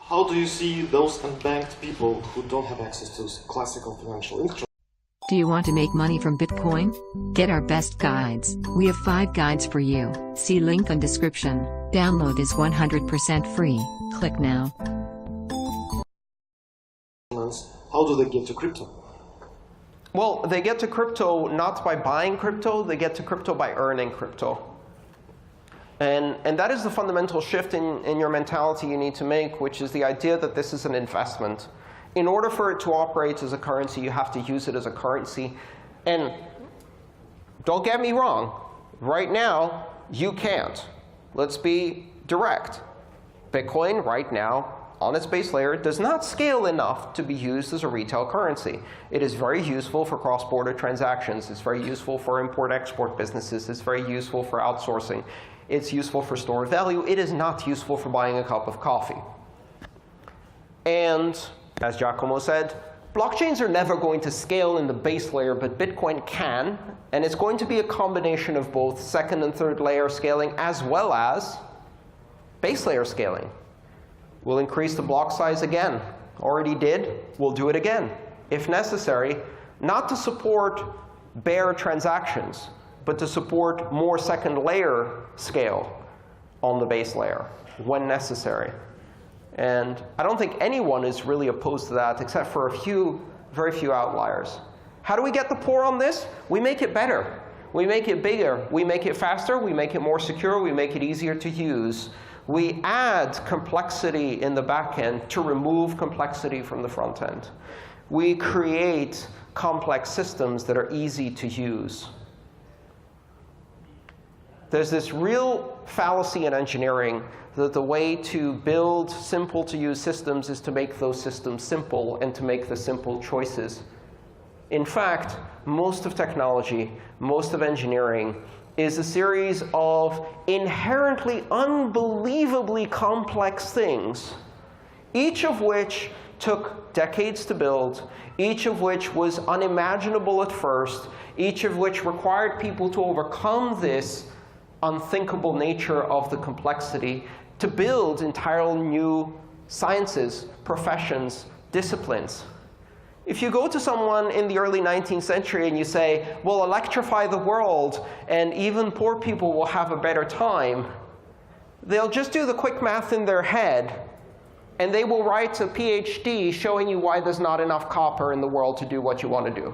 How do you see those unbanked people who don't have access to classical financial instruments? Do you want to make money from Bitcoin? Get our best guides. We have 5 guides for you. See link on description. Download is 100% free. Click now. How do they get to crypto? Well, they get to crypto not by buying crypto. They get to crypto by earning crypto. And that is the fundamental shift in your mentality you need to make, which is the idea that this is an investment. In order for it to operate as a currency, you have to use it as a currency. And don't get me wrong. Right now, you can't. Let's be direct. Bitcoin right now, on its base layer, does not scale enough to be used as a retail currency. It is very useful for cross-border transactions. It's very useful for import-export businesses. It's very useful for outsourcing. It's useful for store of value. It is not useful for buying a cup of coffee. And as Giacomo said, blockchains are never going to scale in the base layer, but Bitcoin can. And it's going to be a combination of both second and third layer scaling as well as base layer scaling. We'll increase the block size again. Already did. We'll do it again, if necessary, not to support bare transactions, but to support more second layer scale on the base layer when necessary. And I don't think anyone is really opposed to that, except for very few outliers. How do we get the poor on this? We make it better. We make it bigger. We make it faster. We make it more secure. We make it easier to use. We add complexity in the back end to remove complexity from the front end. We create complex systems that are easy to use. There's this real fallacy in engineering that the way to build simple-to-use systems is to make those systems simple and to make the simple choices. In fact, most of technology, most of engineering, is a series of inherently unbelievably complex things, each of which took decades to build, each of which was unimaginable at first, each of which required people to overcome this unthinkable nature of the complexity to build entirely new sciences, professions, disciplines. If you go to someone in the early 19th century and you say, we'll electrify the world and even poor people will have a better time, they'll just do the quick math in their head and they will write a PhD showing you why there's not enough copper in the world to do what you want to do.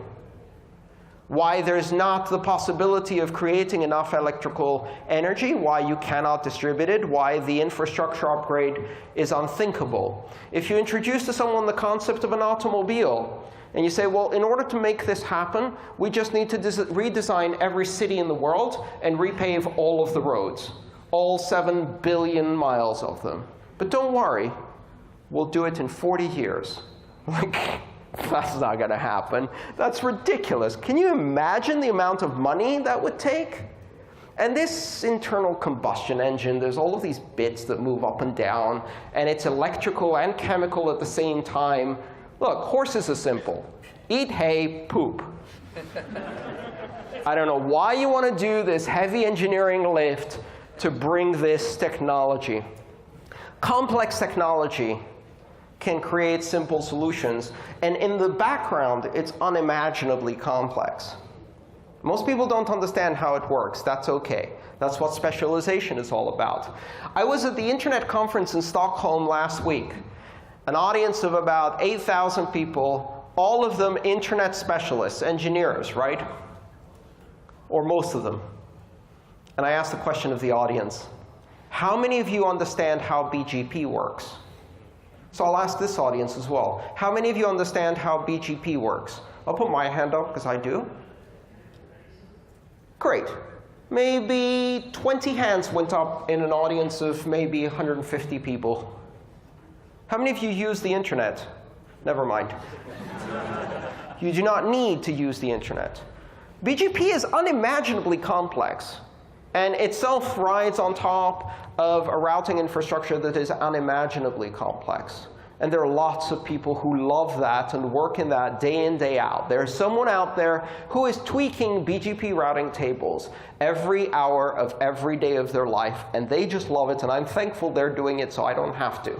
Why there's not the possibility of creating enough electrical energy, why you cannot distribute it, why the infrastructure upgrade is unthinkable. If you introduce to someone the concept of an automobile, and you say, well, in order to make this happen, we just need to redesign every city in the world and repave all of the roads, all 7 billion miles of them. But don't worry, we'll do it in 40 years. That's not going to happen. That's ridiculous. Can you imagine the amount of money that would take? And this internal combustion engine, there's all of these bits that move up and down, and it's electrical and chemical at the same time. Look, horses are simple. Eat hay, poop. I don't know why you want to do this heavy engineering lift to bring this technology. Complex technology can create simple solutions. And in the background, it's unimaginably complex. Most people don't understand how it works. That's OK. That's what specialization is all about. I was at the Internet conference in Stockholm last week, an audience of about 8,000 people, all of them Internet specialists, engineers, right? Or most of them. And I asked the question of the audience, how many of you understand how BGP works? So I'll ask this audience as well. How many of you understand how BGP works? I'll put my hand up, because I do. Great. Maybe 20 hands went up in an audience of maybe 150 people. How many of you use the internet? Never mind. You do not need to use the internet. BGP is unimaginably complex, and itself rides on top of a routing infrastructure that is unimaginably complex. And there are lots of people who love that and work in that day in, day out. There's someone out there who is tweaking BGP routing tables every hour of every day of their life, and they just love it, and I'm thankful they're doing it so I don't have to.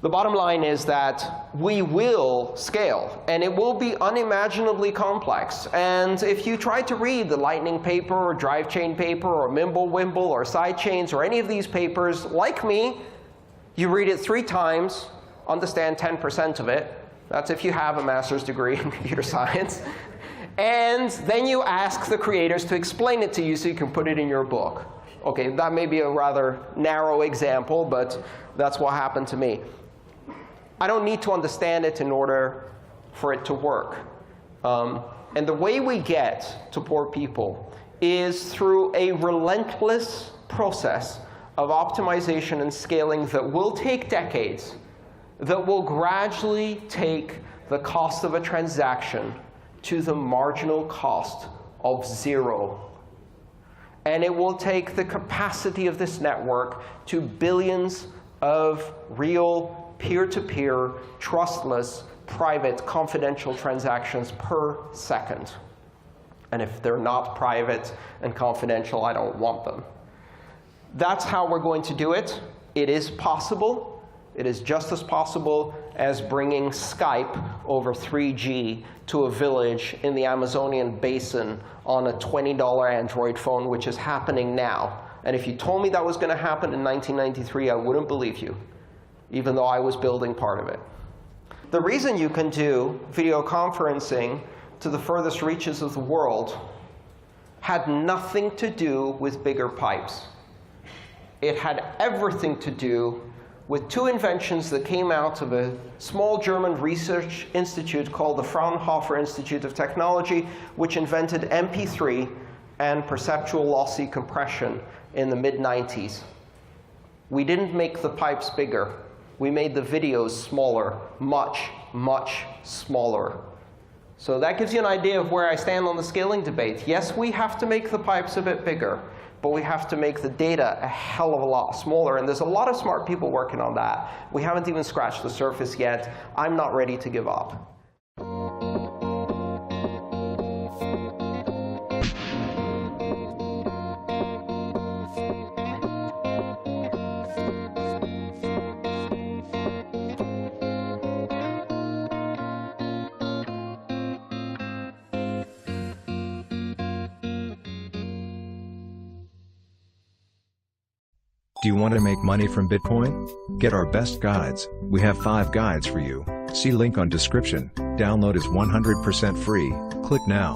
The bottom line is that we will scale, and it will be unimaginably complex. And if you try to read the Lightning paper, or Drive Chain paper, or Mimblewimble, or Sidechains, or any of these papers, like me, you read it 3 times, understand 10% of it. That's if you have a master's degree in computer science. And then you ask the creators to explain it to you so you can put it in your book. OK, that may be a rather narrow example, but that's what happened to me. I don't need to understand it in order for it to work. And the way we get to poor people is through a relentless process of optimization and scaling that will take decades, that will gradually take the cost of a transaction to the marginal cost of 0. And it will take the capacity of this network to billions of real peer-to-peer, trustless, private, confidential transactions per second. And if they're not private and confidential, I don't want them. That's how we're going to do it. It is possible. It is just as possible as bringing Skype over 3G to a village in the Amazonian basin on a $20 Android phone, which is happening now. And if you told me that was going to happen in 1993, I wouldn't believe you, even though I was building part of it. The reason you can do video conferencing to the furthest reaches of the world had nothing to do with bigger pipes. It had everything to do with 2 inventions that came out of a small German research institute called the Fraunhofer Institute of Technology, which invented MP3 and perceptual lossy compression in the mid-90s. We didn't make the pipes bigger. We made the videos smaller, much, much smaller. So that gives you an idea of where I stand on the scaling debate. Yes, we have to make the pipes a bit bigger, but we have to make the data a hell of a lot smaller. And there's a lot of smart people working on that. We haven't even scratched the surface yet. I'm not ready to give up. Do you want to make money from Bitcoin? Get our best guides. We have 5 guides for you. See link on description. Download is 100% free. Click now.